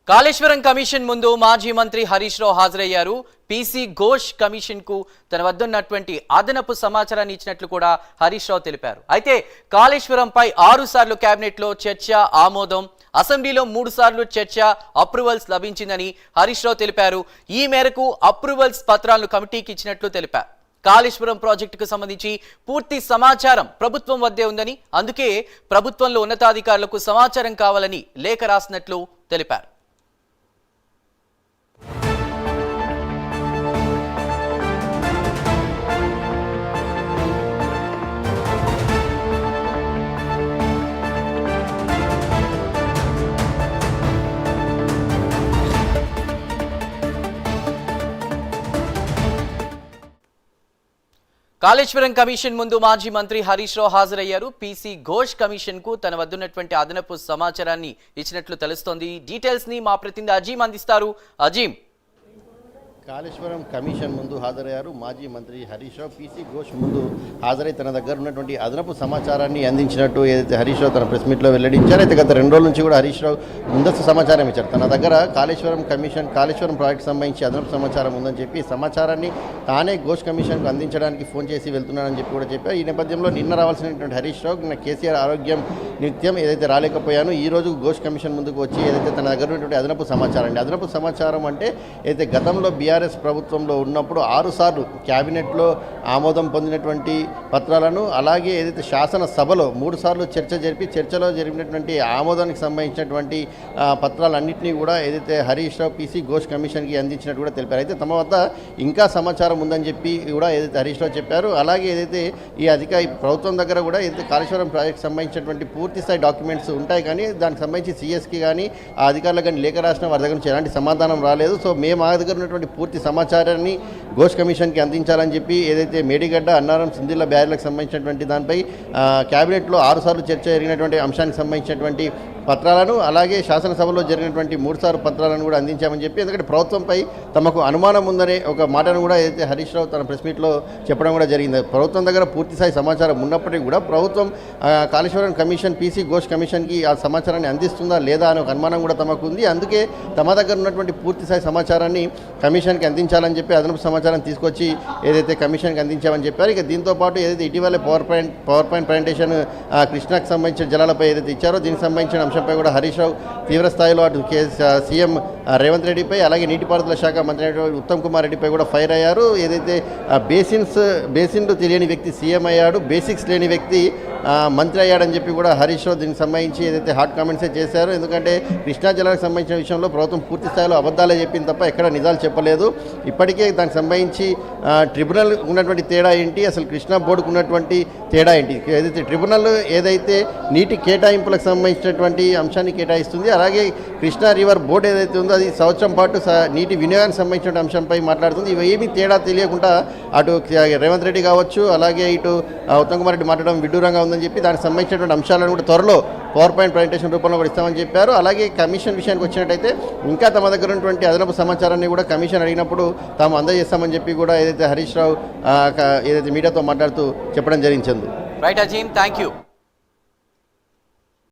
Kaleshwaram commission ముందు మాజీ మంత్రి హరీష్ రావు హాజరయ్యారు. పీసీ ఘోష్ కమిషన్ కు తన వద్ద ఉన్నటువంటి అదనపు సమాచారాన్ని ఇచ్చినట్లు కూడా హరీష్ రావు తెలిపారు. అయితే కాళేశ్వరంపై 6 సార్లు కేబినెట్ లో చర్చ ఆమోదం, అసెంబ్లీలో 3 సార్లు చర్చ అప్రూవల్స్ లభించిందని హరీష్ రావు తెలిపారు. ఈ మేరకు అప్రూవల్స్ పత్రాలను కమిటీకి ఇచ్చినట్లు తెలిపారు. కాళేశ్వరం ప్రాజెక్టుకు సంబంధించి పూర్తి సమాచారం ప్రభుత్వం వద్దే ఉందని, అందుకే ప్రభుత్వంలో ఉన్నతాధికారులకు సమాచారం కావాలని లేఖ రాసినట్లు తెలిపారు. కాళేశ్వరం కమిషన్ ముందు మాజీ మంత్రి హరీష్ రావు హాజరయ్యారు. పీసీ ఘోష్ కమిషన్ కు తన వద్దున్నటువంటి అదనపు సమాచారాన్ని ఇచ్చినట్లు తెలుస్తోంది. డీటెయిల్స్ ని మా ప్రతినిధి అజీం అందిస్తారు. అజీం, కాళేశ్వరం కమిషన్ ముందు హాజరయ్యారు మాజీ మంత్రి హరీష్ రావు. పీసీ ఘోష్ ముందు హాజరై తన దగ్గర ఉన్నటువంటి అదనపు సమాచారాన్ని అందించినట్టు ఏదైతే హరీష్ రావు తన ప్రెస్ మీట్లో వెల్లడించారు. అయితే గత 2 రోజుల నుంచి కూడా హరీష్ రావు ముందస్తు సమాచారం ఇచ్చారు. తన దగ్గర కాళేశ్వరం కాళేశ్వరం ప్రాజెక్టు సంబంధించి అదనపు సమాచారం ఉందని చెప్పి సమాచారాన్ని తానే ఘోష్ కమిషన్కు అందించడానికి ఫోన్ చేసి వెళ్తున్నానని చెప్పి కూడా చెప్పారు. ఈ నేపథ్యంలో నిన్న రావాల్సినటువంటి హరీష్ రావు నిన్న కేసీఆర్ ఆరోగ్యం నిత్యం ఏదైతే రాలేకపోయాను, ఈ రోజు ఘోష్ కమిషన్ ముందుకు వచ్చి ఏదైతే తన దగ్గర ఉన్నటువంటి అదనపు సమాచారం అంటే ఏదైతే గతంలో బీఆర్ఎస్ ప్రభుత్వంలో ఉన్నప్పుడు 6 సార్లు క్యాబినెట్లో ఆమోదం పొందినటువంటి పత్రాలను, అలాగే ఏదైతే శాసనసభలో 3 సార్లు చర్చలో జరిగినటువంటి ఆమోదానికి సంబంధించినటువంటి పత్రాలన్నింటినీ కూడా ఏదైతే హరీష్ రావు పీసీ ఘోష్ కమిషన్కి అందించినట్టు కూడా తెలిపారు. అయితే తమ వద్ద ఇంకా సమాచారం ఉందని చెప్పి కూడా ఏదైతే హరీష్ రావు చెప్పారు. అలాగే ఏదైతే ఈ ప్రభుత్వం దగ్గర కూడా ఏదైతే కాళేశ్వరం ప్రాజెక్ట్ సంబంధించినటువంటి పూర్తి స్థాయి డాక్యుమెంట్స్ ఉంటాయి, కానీ దానికి సంబంధించి సీఎస్కి కానీ ఆ అధికారులకు కానీ లేఖ రాసిన వారి దగ్గర నుంచి ఎలాంటి సమాధానం రాలేదు. సో మేము మా దగ్గర ఉన్నటువంటి పూర్తి సమాచారాన్ని ఘోష్ కమిషన్కి అందించాలని చెప్పి ఏదైతే మేడిగడ్డ, అన్నారం, సింధిల్ల బ్యారేజ్లకు సంబంధించినటువంటి దానిపై క్యాబినెట్లో 6 సార్లు చర్చ జరిగినటువంటి అంశానికి సంబంధించినటువంటి పత్రాలను, అలాగే శాసనసభలో జరిగినటువంటి 3 సార్లు పత్రాలను కూడా అందించామని చెప్పి, ఎందుకంటే ప్రభుత్వంపై తమకు అనుమానం ఉందనే ఒక మాటను కూడా ఏదైతే హరీష్ రావు తన ప్రెస్ మీట్లో చెప్పడం కూడా జరిగింది. ప్రభుత్వం దగ్గర పూర్తిస్థాయి సమాచారం ఉన్నప్పటికీ కూడా ప్రభుత్వం కాళేశ్వరం కమిషన్ పీసీ ఘోష్ కమిషన్కి ఆ సమాచారాన్ని అందిస్తుందా లేదా అనే ఒక అనుమానం కూడా తమకు ఉంది. అందుకే తమ దగ్గర ఉన్నటువంటి పూర్తిస్థాయి సమాచారాన్ని కమిషన్కి అందించాలని చెప్పి అదనపు సమాచారం తీసుకొచ్చి ఏదైతే కమిషన్కి అందించామని చెప్పారు. ఇక దీంతోపాటు ఏదైతే ఇటీవల పవర్ పాయింట్ ప్రజెంటేషన్ కృష్ణాకు సంబంధించిన జలాలపై ఏదైతే ఇచ్చారో దీనికి సంబంధించిన అంశంపై కూడా హరీష్ రావు తీవ్రస్థాయిలో అటు సీఎం రేవంత్ రెడ్డిపై, అలాగే నీటిపారుదల శాఖ మంత్రి ఉత్తమ్ కుమార్ రెడ్డిపై కూడా ఫైర్ అయ్యారు. ఏదైతే బేసిన్లు తెలియని వ్యక్తి సీఎం అయ్యాడు, బేసిక్స్ లేని వ్యక్తి మంత్రి అయ్యాడని చెప్పి కూడా హరీష్ రావు దీనికి సంబంధించి ఏదైతే హాట్ కామెంట్సే చేశారు. ఎందుకంటే కృష్ణా జలాలకు సంబంధించిన విషయంలో ప్రభుత్వం పూర్తి స్థాయిలో అబద్ధాలే చెప్పింది తప్ప ఎక్కడ నిజాలు చెప్పలేదు. ఇప్పటికే దానికి సంబంధించి ట్రిబ్యునల్ ఉన్నటువంటి తేడా ఏంటి, అసలు కృష్ణా బోర్డుకు ఉన్నటువంటి తేడా ఏంటి, ఏదైతే ట్రిబ్యునల్ ఏదైతే నీటి కేటాయింపులకు సంబంధించినటువంటి అంశాన్ని కేటాయిస్తుంది, అలాగే కృష్ణా రివర్ బోర్డు ఏదైతే ఉందో అది సంవత్సరం పాటు నీటి వినియోగానికి సంబంధించిన అంశంపై మాట్లాడుతుంది. ఇవేమీ తేడా తెలియకుండా అటు రేవంత్ రెడ్డి కావచ్చు, అలాగే ఇటు ఉత్తమ్ కుమార్ రెడ్డి మాట్లాడడం విడ్డూరంగా ఉందని చెప్పి దానికి సంబంధించినటువంటి అంశాలను కూడా త్వరలో పవర్ పాయింట్ ప్రజెంటేషన్ రూపంలో కూడా ఇస్తామని చెప్పారు. అలాగే కమిషన్ విషయానికి వచ్చినట్టయితే ఇంకా తమ దగ్గర ఉన్నటువంటి అదనపు సమాచారాన్ని కూడా కమిషన్ అడిగినప్పుడు తాము అందజేస్తామని చెప్పి కూడా ఏదైతే హరీష్ రావు ఏదైతే మీడియాతో మాట్లాడుతూ చెప్పడం జరిగింది. Right Azeem, thank you.